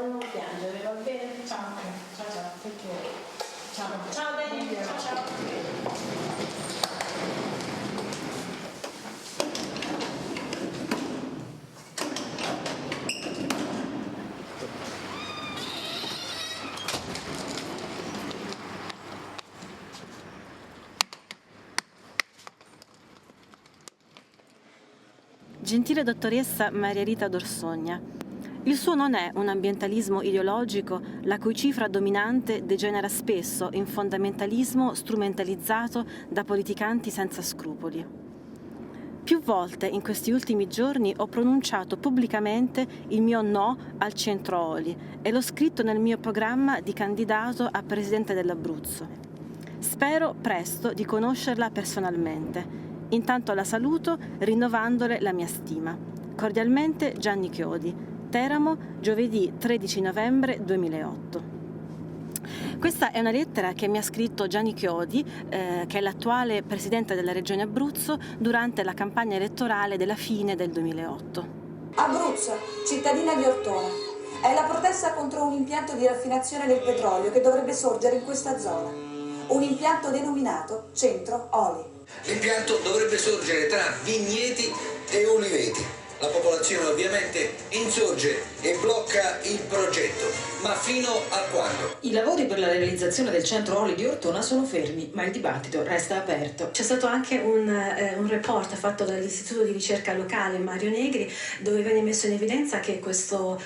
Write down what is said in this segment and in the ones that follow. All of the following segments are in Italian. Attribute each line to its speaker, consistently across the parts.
Speaker 1: non piangere, va bene?
Speaker 2: Ciao, ciao, ciao, take care. Ciao,
Speaker 1: Ciao Dani, ciao ciao.
Speaker 3: Gentile dottoressa Maria Rita Dorsogna, il suo non è un ambientalismo ideologico la cui cifra dominante degenera spesso in fondamentalismo strumentalizzato da politicanti senza scrupoli. Più volte in questi ultimi giorni ho pronunciato pubblicamente il mio no al centro Oli e l'ho scritto nel mio programma di candidato a presidente dell'Abruzzo. Spero presto di conoscerla personalmente. Intanto la saluto rinnovandole la mia stima. Cordialmente Gianni Chiodi, Teramo, giovedì 13 novembre 2008. Questa è una lettera che mi ha scritto Gianni Chiodi, che è l'attuale presidente della Regione Abruzzo, durante la campagna elettorale della fine del 2008.
Speaker 4: Abruzzo, cittadina di Ortona. È la protesta contro un impianto di raffinazione del petrolio che dovrebbe sorgere in questa zona. Un impianto denominato Centro Oli.
Speaker 5: L'impianto dovrebbe sorgere tra vigneti e oliveti. La popolazione ovviamente insorge e blocca il progetto, ma fino a quando?
Speaker 6: I lavori per la realizzazione del centro oli di Ortona sono fermi, ma il dibattito resta aperto.
Speaker 7: C'è stato anche un report fatto dall'Istituto di Ricerca Locale Mario Negri, dove viene messo in evidenza che questo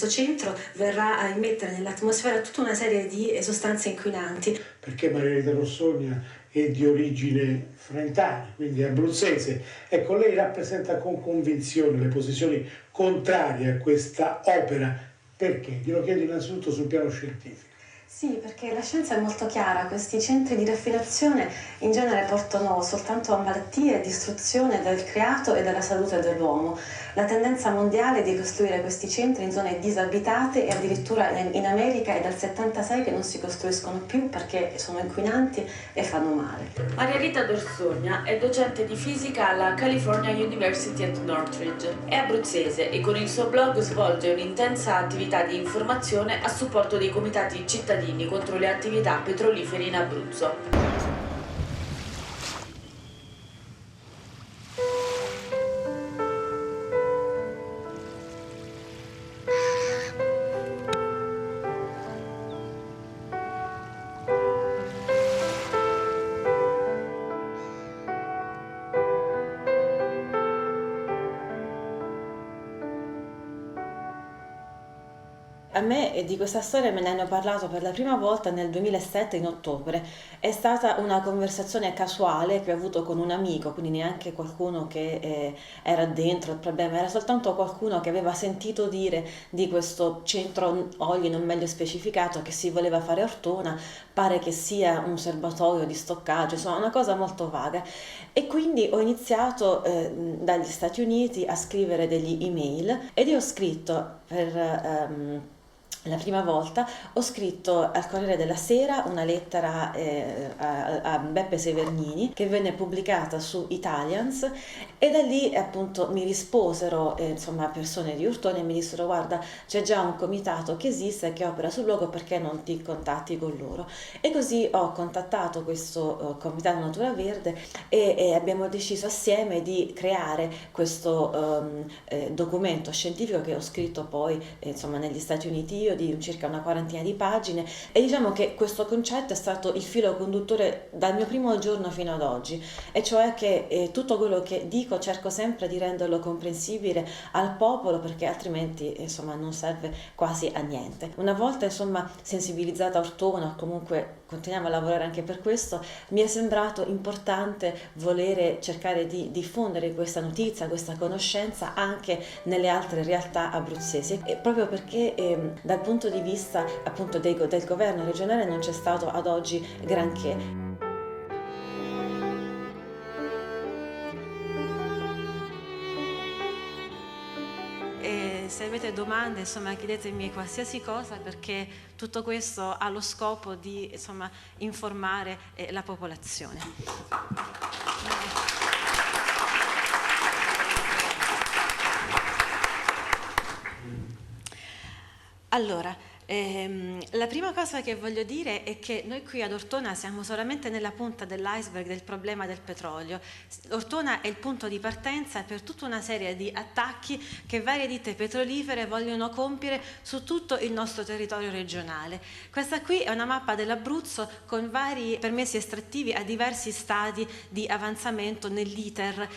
Speaker 7: centro verrà a immettere nell'atmosfera tutta una serie di sostanze inquinanti.
Speaker 8: Perché Maria Rita Dorsogna è di origine frentana, quindi abruzzese. Ecco, lei rappresenta con convinzione le posizioni contrarie a questa opera. Perché? Glielo chiedo innanzitutto sul piano scientifico.
Speaker 7: Sì, perché la scienza è molto chiara, questi centri di raffinazione in genere portano soltanto a malattie e distruzione del creato e della salute dell'uomo. La tendenza mondiale è di costruire questi centri in zone disabitate e addirittura in America è dal 76 che non si costruiscono più perché sono inquinanti e fanno male.
Speaker 9: Maria Rita Dorsogna è docente di fisica alla California University at Northridge. È abruzzese e con il suo blog svolge un'intensa attività di informazione a supporto dei comitati cittadini contro le attività petrolifere in Abruzzo.
Speaker 3: A me di questa storia me ne hanno parlato per la prima volta nel 2007 in ottobre. È stata una conversazione casuale che ho avuto con un amico, quindi neanche qualcuno che era dentro il problema, era soltanto qualcuno che aveva sentito dire di questo centro oli non meglio specificato che si voleva fare a Ortona, pare che sia un serbatoio di stoccaggio, insomma una cosa molto vaga. E quindi ho iniziato dagli Stati Uniti a scrivere degli email ed io ho scritto per la prima volta ho scritto al Corriere della Sera una lettera a Beppe Severnini che venne pubblicata su Italians e da lì appunto mi risposero insomma persone di Ortona e mi dissero guarda c'è già un comitato che esiste che opera sul luogo, perché non ti contatti con loro? E così ho contattato questo comitato Natura Verde e abbiamo deciso assieme di creare questo documento scientifico che ho scritto poi insomma negli Stati Uniti io, di circa una quarantina di pagine, e diciamo che questo concetto è stato il filo conduttore dal mio primo giorno fino ad oggi, e cioè che tutto quello che dico cerco sempre di renderlo comprensibile al popolo, perché altrimenti insomma non serve quasi a niente. Una volta insomma sensibilizzata a Ortona, comunque continuiamo a lavorare anche per questo, mi è sembrato importante volere cercare di diffondere questa notizia, questa conoscenza anche nelle altre realtà abruzzesi, e proprio perché dal punto di vista appunto del governo regionale non c'è stato ad oggi granché. E se avete domande, insomma, chiedetemi qualsiasi cosa, perché tutto questo ha lo scopo di insomma informare la popolazione. Allora, la prima cosa che voglio dire è che noi qui ad Ortona siamo solamente nella punta dell'iceberg del problema del petrolio. Ortona è il punto di partenza per tutta una serie di attacchi che varie ditte petrolifere vogliono compiere su tutto il nostro territorio regionale. Questa qui è una mappa dell'Abruzzo con vari permessi estrattivi a diversi stadi di avanzamento nell'iter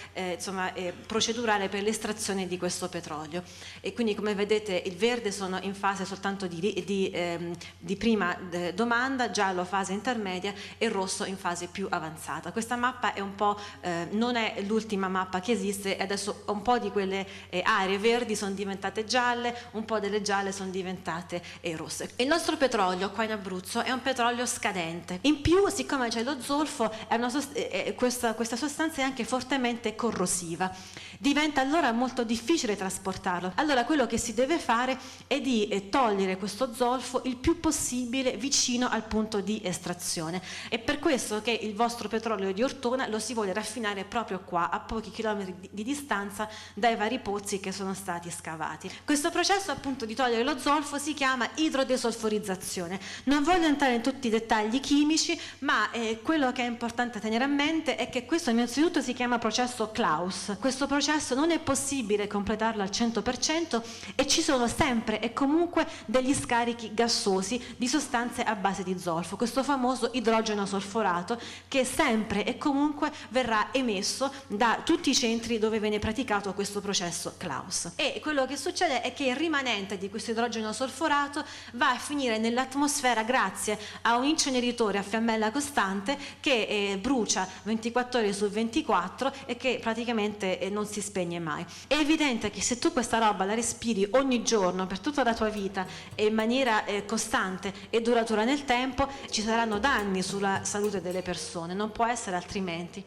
Speaker 3: procedurale per l'estrazione di questo petrolio. E quindi, come vedete, il verde sono in fase soltanto di prima domanda, giallo fase intermedia e rosso in fase più avanzata. Questa mappa è un po', non è l'ultima mappa che esiste, adesso un po' di quelle aree verdi sono diventate gialle, un po' delle gialle sono diventate rosse. Il nostro petrolio qua in Abruzzo è un petrolio scadente. In più, siccome c'è lo zolfo, questa sostanza è anche fortemente corrosiva. Diventa allora molto difficile trasportarlo. Allora quello che si deve fare è di togliere questo zolfo il più possibile vicino al punto di estrazione. È per questo che il vostro petrolio di Ortona lo si vuole raffinare proprio qua, a pochi chilometri di distanza dai vari pozzi che sono stati scavati. Questo processo appunto di togliere lo zolfo si chiama idrodesolforizzazione. Non voglio entrare in tutti i dettagli chimici, ma quello che è importante tenere a mente è che questo innanzitutto si chiama processo Claus. Questo processo non è possibile completarlo al 100% e ci sono sempre e comunque degli scarichi gassosi di sostanze a base di zolfo, questo famoso idrogeno solforato che sempre e comunque verrà emesso da tutti i centri dove viene praticato questo processo Claus. E quello che succede è che il rimanente di questo idrogeno solforato va a finire nell'atmosfera grazie a un inceneritore a fiammella costante che brucia 24 ore su 24 e che praticamente non si spegne mai. È evidente che se tu questa roba la respiri ogni giorno per tutta la tua vita e in maniera costante e duratura nel tempo, ci saranno danni sulla salute delle persone, non può essere altrimenti.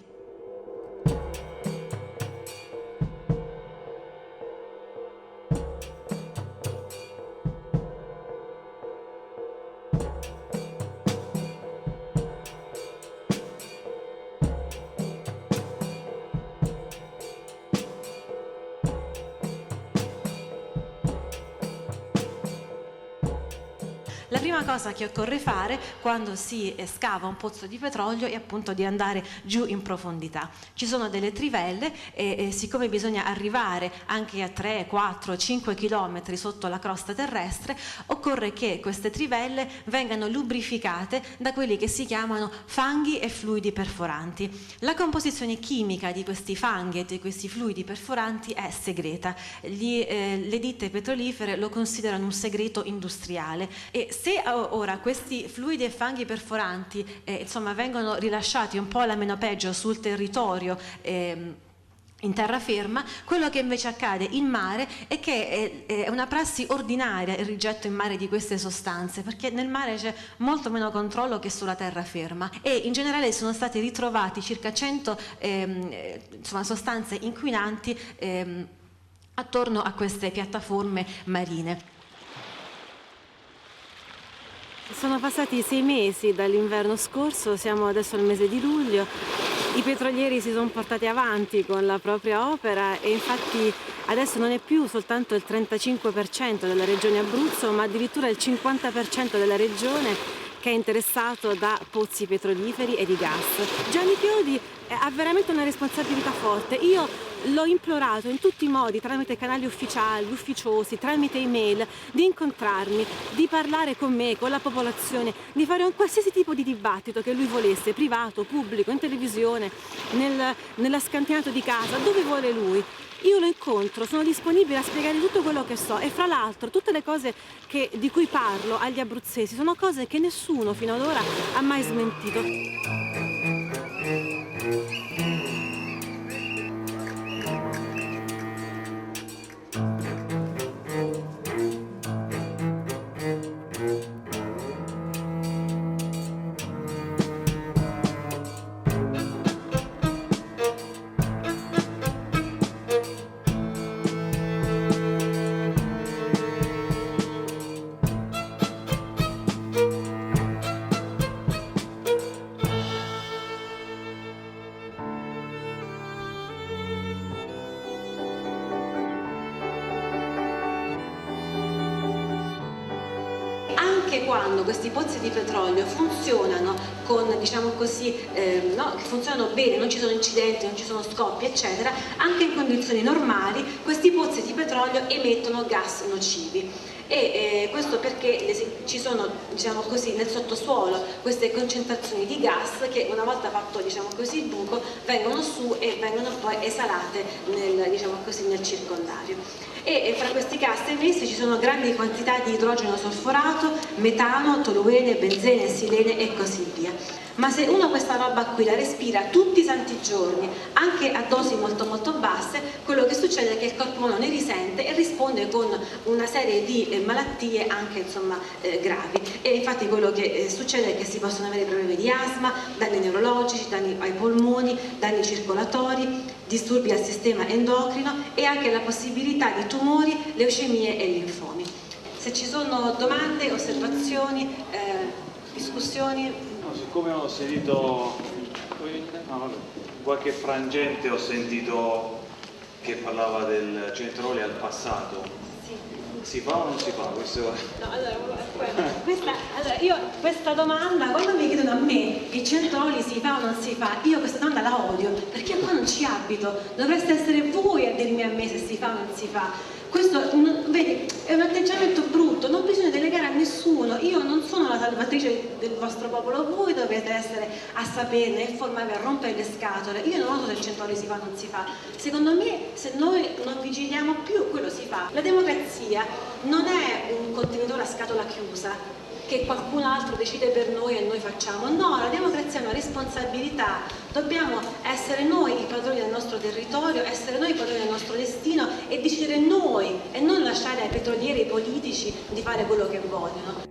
Speaker 3: La prima cosa che occorre fare quando si scava un pozzo di petrolio è appunto di andare giù in profondità. Ci sono delle trivelle e siccome bisogna arrivare anche a 3, 4, 5 chilometri sotto la crosta terrestre, occorre che queste trivelle vengano lubrificate da quelli che si chiamano fanghi e fluidi perforanti. La composizione chimica di questi fanghi e di questi fluidi perforanti è segreta. Le ditte petrolifere lo considerano un segreto industriale e se ora questi fluidi e fanghi perforanti vengono rilasciati un po' alla meno peggio sul territorio in terraferma, quello che invece accade in mare è che è una prassi ordinaria il rigetto in mare di queste sostanze, perché nel mare c'è molto meno controllo che sulla terraferma e in generale sono stati ritrovati circa 100 sostanze inquinanti attorno a queste piattaforme marine.
Speaker 7: Sono passati 6 mesi dall'inverno scorso, siamo adesso al mese di luglio, i petrolieri si sono portati avanti con la propria opera e infatti adesso non è più soltanto il 35% della regione Abruzzo, ma addirittura il 50% della regione che è interessato da pozzi petroliferi e di gas. Gianni Chiodi ha veramente una responsabilità forte. Io l'ho implorato in tutti i modi, tramite canali ufficiali, ufficiosi, tramite email, di incontrarmi, di parlare con me, con la popolazione, di fare un qualsiasi tipo di dibattito che lui volesse, privato, pubblico, in televisione, nella scantinata di casa, dove vuole lui. Io lo incontro, sono disponibile a spiegare tutto quello che so e fra l'altro tutte le cose di cui parlo agli abruzzesi sono cose che nessuno fino ad ora ha mai smentito. anche quando questi pozzi di petrolio funzionano con, diciamo così, funzionano bene, non ci sono incidenti, non ci sono scoppi, eccetera, anche in condizioni normali questi pozzi di petrolio emettono gas nocivi. E questo perché ci sono, diciamo così, nel sottosuolo queste concentrazioni di gas che una volta fatto, diciamo così, il buco vengono su e vengono poi esalate nel, diciamo così, nel circondario. E fra questi gas emessi ci sono grandi quantità di idrogeno solforato, metano, toluene, benzene, silene e così via. Ma se uno questa roba qui la respira tutti i santi giorni, anche a dosi molto molto basse, quello che succede è che il corpo umano ne risente e risponde con una serie di malattie anche, insomma, gravi. E infatti quello che succede è che si possono avere problemi di asma, danni neurologici, danni ai polmoni, danni circolatori, disturbi al sistema endocrino e anche la possibilità di tumori, leucemie e linfomi. Se ci sono domande, osservazioni, discussioni.
Speaker 10: Siccome ho sentito qualche frangente, ho sentito che parlava del cetrolio al passato.
Speaker 7: Sì.
Speaker 10: Si fa o non si fa? Questo...
Speaker 7: No, questa domanda, quando mi chiedono a me il cetrolio si fa o non si fa, io questa domanda la odio, perché qua non ci abito, dovreste essere voi a dirmi a me se si fa o non si fa. Questo, vedi, è un atteggiamento brutto, non bisogna delegare a nessuno, io non sono la salvatrice del vostro popolo, voi dovete essere a saperne, a informarvi, a rompere le scatole. Io non so se il cetrolio si fa o non si fa, secondo me se noi non vigiliamo più quello si fa. La democrazia non è un contenitore a scatola chiusa che qualcun altro decide per noi e noi facciamo. No, la democrazia è una responsabilità, dobbiamo essere noi i padroni del nostro territorio, essere noi i padroni del nostro destino e decidere noi e non lasciare ai petrolieri e ai politici di fare quello che vogliono.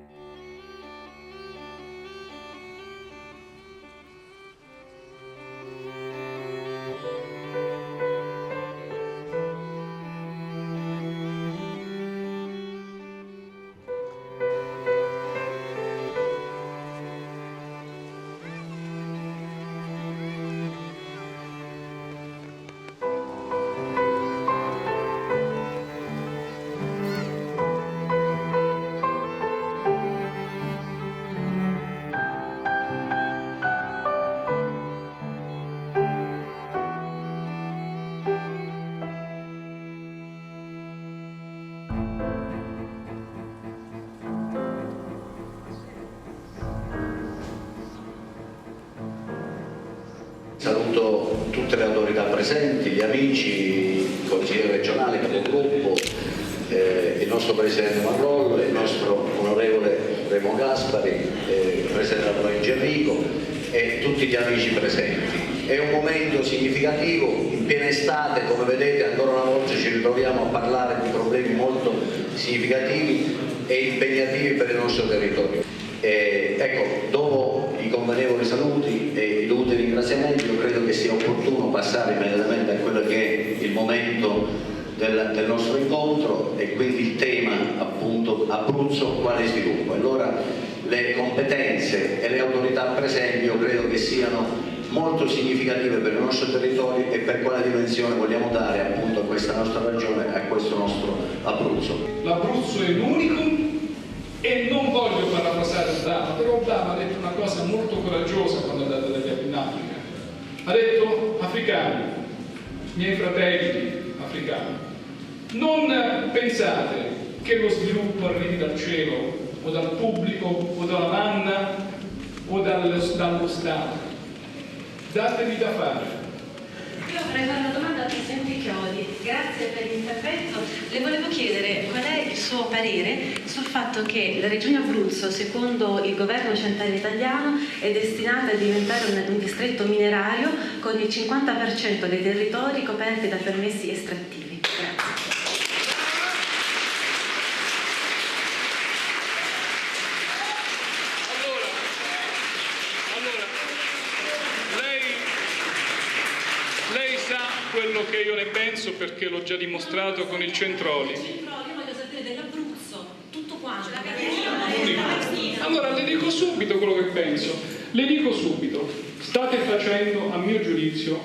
Speaker 11: Saluto tutte le autorità presenti, gli amici, i consiglieri regionali, il capogruppo, il nostro Presidente Marrollo, il nostro onorevole Remo Gaspari, il Presidente della provincia Enrico e tutti gli amici presenti. È un momento significativo, in piena estate, come vedete ancora una volta ci ritroviamo a parlare di problemi molto significativi e impegnativi per il nostro territorio. Ecco, dopo i convenevoli saluti e i dovuti ringraziamenti, io credo che sia opportuno passare immediatamente a quello che è il momento del nostro incontro e quindi il tema appunto Abruzzo quale sviluppo. Allora le competenze e le autorità presenti io credo che siano molto significative per il nostro territorio e per quale dimensione vogliamo dare appunto a questa nostra regione, a questo nostro Abruzzo.
Speaker 12: L'Abruzzo è l'unico. E non voglio parafrasare Obama, però Obama ha detto una cosa molto coraggiosa quando è andato in Africa. Ha detto: africani, miei fratelli africani, non pensate che lo sviluppo arrivi dal cielo o dal pubblico o dalla manna o dallo Stato. Datevi da fare.
Speaker 7: Io vorrei fare una domanda a Presidente Chiodi, grazie per l'intervento. Le volevo chiedere qual è il suo parere sul fatto che la regione Abruzzo, secondo il governo centrale italiano, è destinata a diventare un distretto minerario con il 50% dei territori coperti da permessi estrattivi. Grazie.
Speaker 12: Quello che io ne penso perché l'ho già dimostrato con il Centroli.
Speaker 7: Io voglio sapere dell'Abruzzo, tutto quanto.
Speaker 12: Allora le dico subito quello che penso. Le dico subito, state facendo a mio giudizio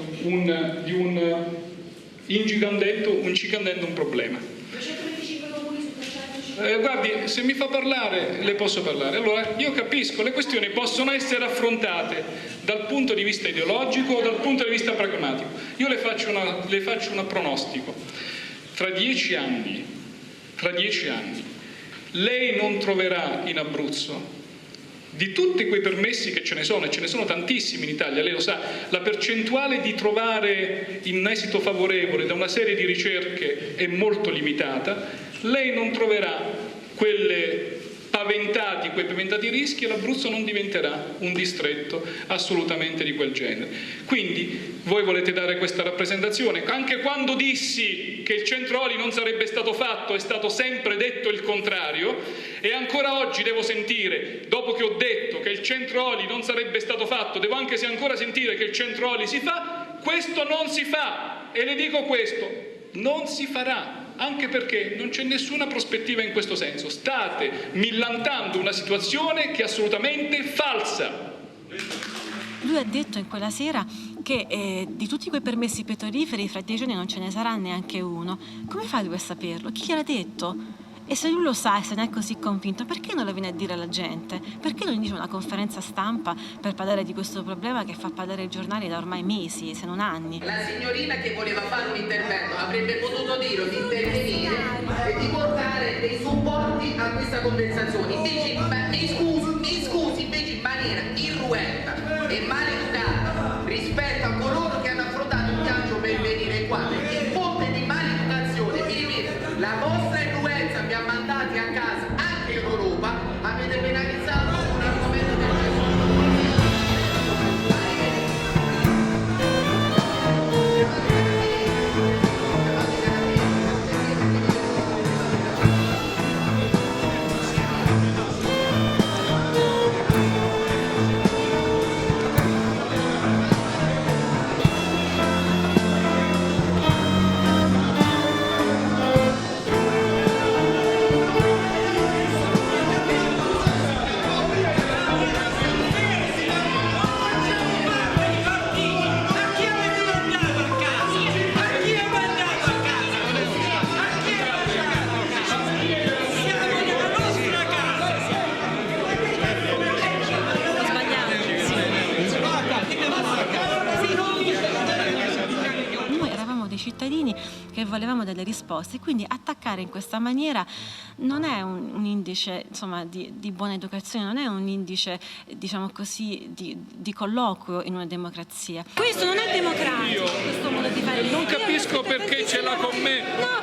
Speaker 12: incigandendo un problema.
Speaker 1: 225 comuni su 350.
Speaker 12: Guardi, se mi fa parlare, le posso parlare. Allora, io capisco, le questioni possono essere affrontate dal punto di vista ideologico o dal punto di vista pragmatico. Io le faccio un pronostico. Tra 10 anni, lei non troverà in Abruzzo, di tutti quei permessi che ce ne sono, e ce ne sono tantissimi in Italia, lei lo sa, la percentuale di trovare in esito favorevole da una serie di ricerche è molto limitata, lei non troverà quei paventati rischi, e l'Abruzzo non diventerà un distretto assolutamente di quel genere. Quindi voi volete dare questa rappresentazione? Anche quando dissi che il centro oli non sarebbe stato fatto, è stato sempre detto il contrario, e ancora oggi devo sentire, dopo che ho detto che il centro oli non sarebbe stato fatto, devo anche ancora sentire che il centro oli si fa. Questo non si fa, e le dico questo, non si farà. Anche perché non c'è nessuna prospettiva in questo senso. State millantando una situazione che è assolutamente falsa.
Speaker 3: Lui ha detto in quella sera che di tutti quei permessi petroliferi fra 10 anni non ce ne sarà neanche uno. Come fa lui a saperlo? Chi gliel'ha detto? E se lui lo sa e se ne è così convinto, perché non lo viene a dire alla gente? Perché non dice una conferenza stampa per parlare di questo problema che fa parlare i giornali da ormai mesi, se non anni?
Speaker 13: La signorina che voleva fare un intervento avrebbe potuto dire di intervenire e di portare dei supporti a questa conversazione. Invece, mi scusi, invece in maniera irruenta e maleducata rispetto a coloro che hanno affrontato il viaggio per venire qua, perché il ponte di maleducazione, mi ripeto, la vostra irruenza vi ha mandati a casa anche in Europa, avete penalizzato un argomento del
Speaker 3: cittadini che volevamo delle risposte, quindi attaccare in questa maniera non è un indice, insomma, di buona educazione, non è un indice, diciamo così, di colloquio in una democrazia. Questo non è democratico, questo modo di fare.
Speaker 12: Non capisco perché ce l'ha con me,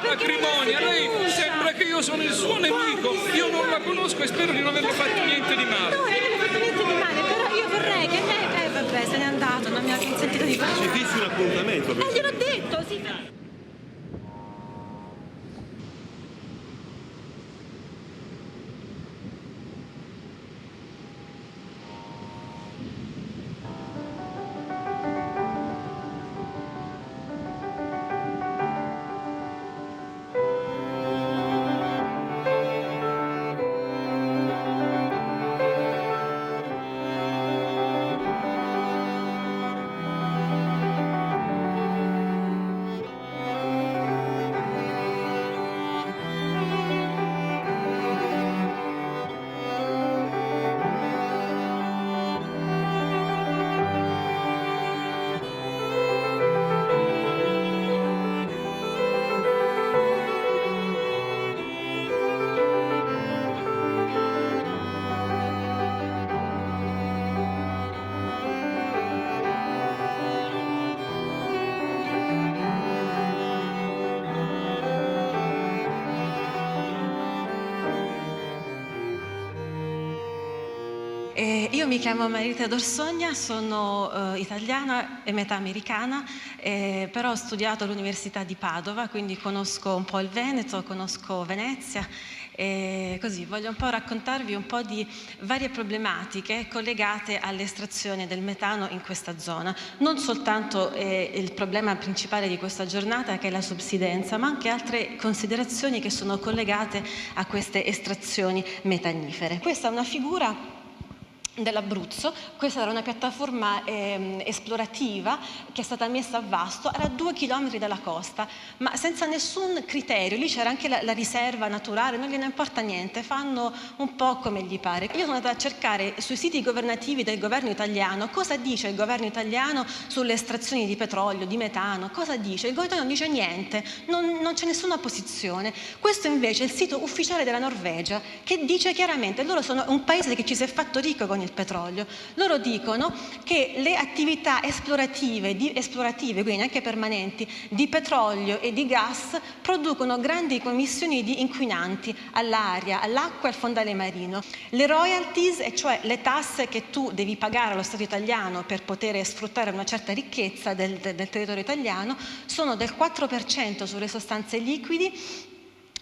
Speaker 12: acrimonia. Lei sembra che io sono il suo nemico, io non la conosco e spero di non averle fatto niente di male.
Speaker 3: No, non le ho fatto niente di male, però io vorrei che lei, vabbè, se n'è andato, non mi ha consentito di parlare.
Speaker 14: Si fissi un appuntamento.
Speaker 3: Gliel'ho detto, sì. Io mi chiamo Marilita D'Orsogna, sono italiana e metà americana, però ho studiato all'Università di Padova, quindi conosco un po' il Veneto, conosco Venezia, e così voglio un po' raccontarvi un po' di varie problematiche collegate all'estrazione del metano in questa zona. Non soltanto il problema principale di questa giornata, che è la subsidenza, ma anche altre considerazioni che sono collegate a queste estrazioni metanifere. Questa è una figura dell'Abruzzo. Questa era una piattaforma esplorativa che è stata messa a vasto, era a 2 chilometri dalla costa, ma senza nessun criterio. Lì c'era anche la riserva naturale, non gliene importa niente, fanno un po' come gli pare. Io sono andata a cercare sui siti governativi del governo italiano cosa dice il governo italiano sulle estrazioni di petrolio, di metano, cosa dice? Il governo non dice niente, non c'è nessuna posizione. Questo invece è il sito ufficiale della Norvegia, che dice chiaramente, loro sono un paese che ci si è fatto ricco con il petrolio. Loro dicono che le attività esplorative, quindi anche permanenti, di petrolio e di gas producono grandi emissioni di inquinanti all'aria, all'acqua e al fondale marino. Le royalties, e cioè le tasse che tu devi pagare allo Stato italiano per poter sfruttare una certa ricchezza del territorio italiano, sono del 4% sulle sostanze liquide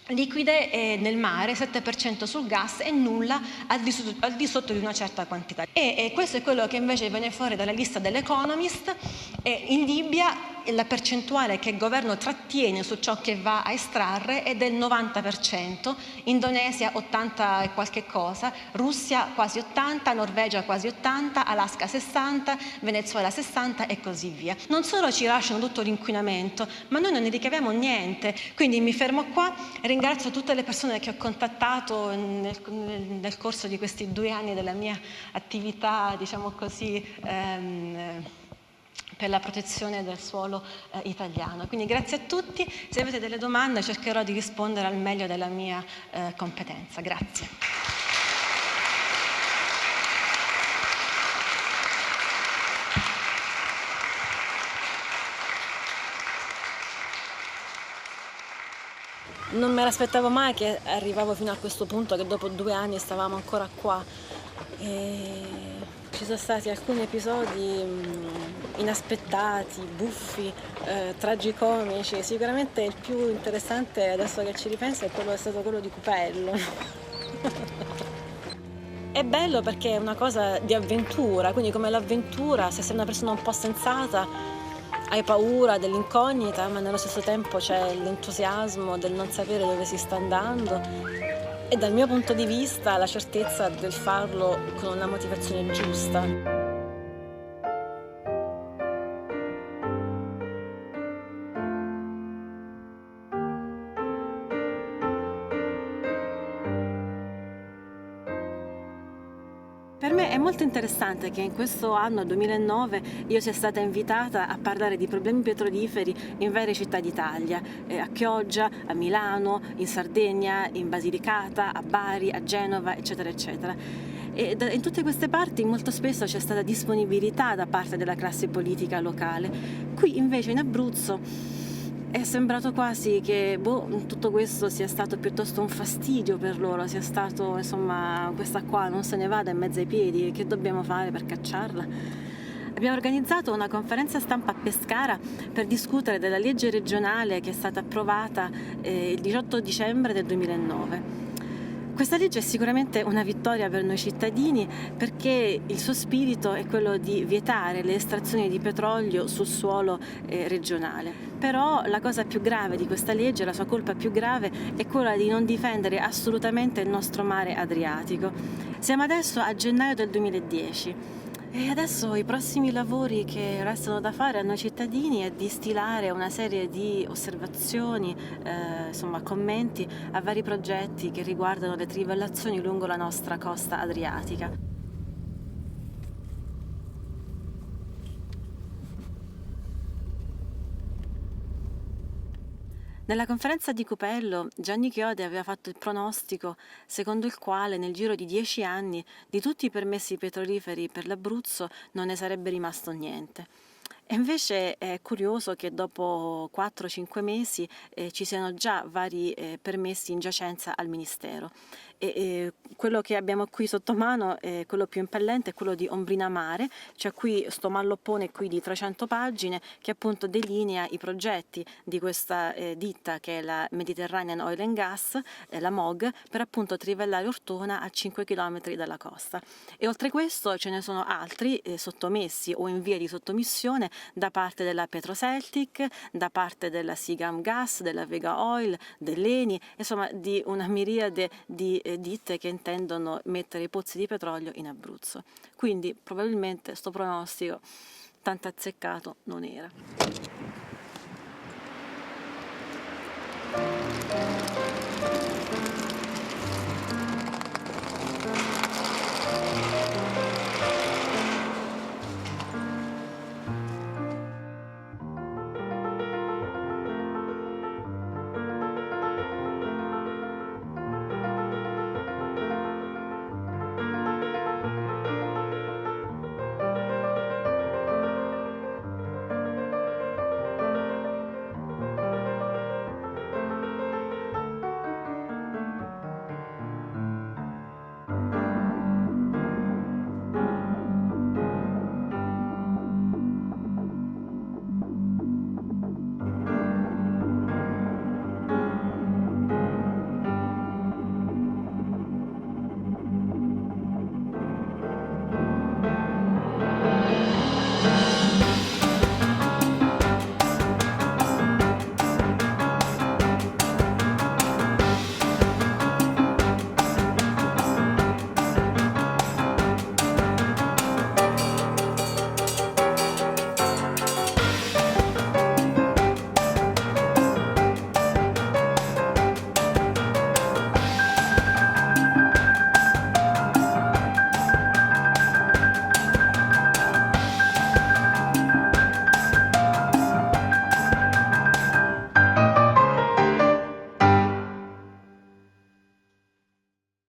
Speaker 3: nel mare, 7% sul gas e nulla al di sotto di una certa quantità. E questo è quello che invece viene fuori dalla lista dell'Economist. In Libia la percentuale che il governo trattiene su ciò che va a estrarre è del 90%, Indonesia 80 e qualche cosa, Russia quasi 80, Norvegia quasi 80, Alaska 60, Venezuela 60 e così via. Non solo ci lasciano tutto l'inquinamento, ma noi non ne ricaviamo niente. Quindi mi fermo qua, ringrazio tutte le persone che ho contattato nel corso di questi 2 anni della mia attività, diciamo così, per la protezione del suolo italiano. Quindi grazie a tutti, se avete delle domande cercherò di rispondere al meglio della mia competenza. Grazie. Non me l'aspettavo mai che arrivavo fino a questo punto, che dopo 2 anni stavamo ancora qua. Ci sono stati alcuni episodi inaspettati, buffi, tragicomici. Sicuramente il più interessante, adesso che ci ripenso, è stato quello di Cupello. È bello perché è una cosa di avventura, quindi come l'avventura, se sei una persona un po' sensata, hai paura dell'incognita, ma nello stesso tempo c'è l'entusiasmo del non sapere dove si sta andando e dal mio punto di vista la certezza del farlo con una motivazione giusta. Per me è molto interessante che in questo anno 2009 io sia stata invitata a parlare di problemi petroliferi in varie città d'Italia, a Chioggia, a Milano, in Sardegna, in Basilicata, a Bari, a Genova, eccetera, eccetera. E in tutte queste parti molto spesso c'è stata disponibilità da parte della classe politica locale. Qui invece in Abruzzo è sembrato quasi che tutto questo sia stato piuttosto un fastidio per loro, sia stato, insomma, questa qua non se ne vada in mezzo ai piedi, che dobbiamo fare per cacciarla? Abbiamo organizzato una conferenza stampa a Pescara per discutere della legge regionale che è stata approvata il 18 dicembre del 2009. Questa legge è sicuramente una vittoria per noi cittadini perché il suo spirito è quello di vietare le estrazioni di petrolio sul suolo regionale. Però la cosa più grave di questa legge, la sua colpa più grave, è quella di non difendere assolutamente il nostro mare Adriatico. Siamo adesso a gennaio del 2010. E adesso i prossimi lavori che restano da fare a noi cittadini è di stilare una serie di osservazioni, commenti a vari progetti che riguardano le trivellazioni lungo la nostra costa adriatica. Nella conferenza di Cupello, Gianni Chiodi aveva fatto il pronostico secondo il quale nel giro di 10 anni di tutti i permessi petroliferi per l'Abruzzo non ne sarebbe rimasto niente. E invece è curioso che dopo 4-5 mesi ci siano già vari permessi in giacenza al Ministero. E quello che abbiamo qui sotto mano, quello più impellente, è quello di Ombrina Mare, cioè qui sto malloppone qui di 300 pagine che appunto delinea i progetti di questa ditta che è la Mediterranean Oil and Gas, la MOG, per appunto trivellare Ortona a 5 km dalla costa. E oltre questo ce ne sono altri sottomessi o in via di sottomissione da parte della Petroceltic, da parte della Sigam Gas, della Vega Oil, dell'Eni, insomma di una miriade di ditte che intendono mettere i pozzi di petrolio in Abruzzo. Quindi probabilmente sto pronostico tanto azzeccato non era.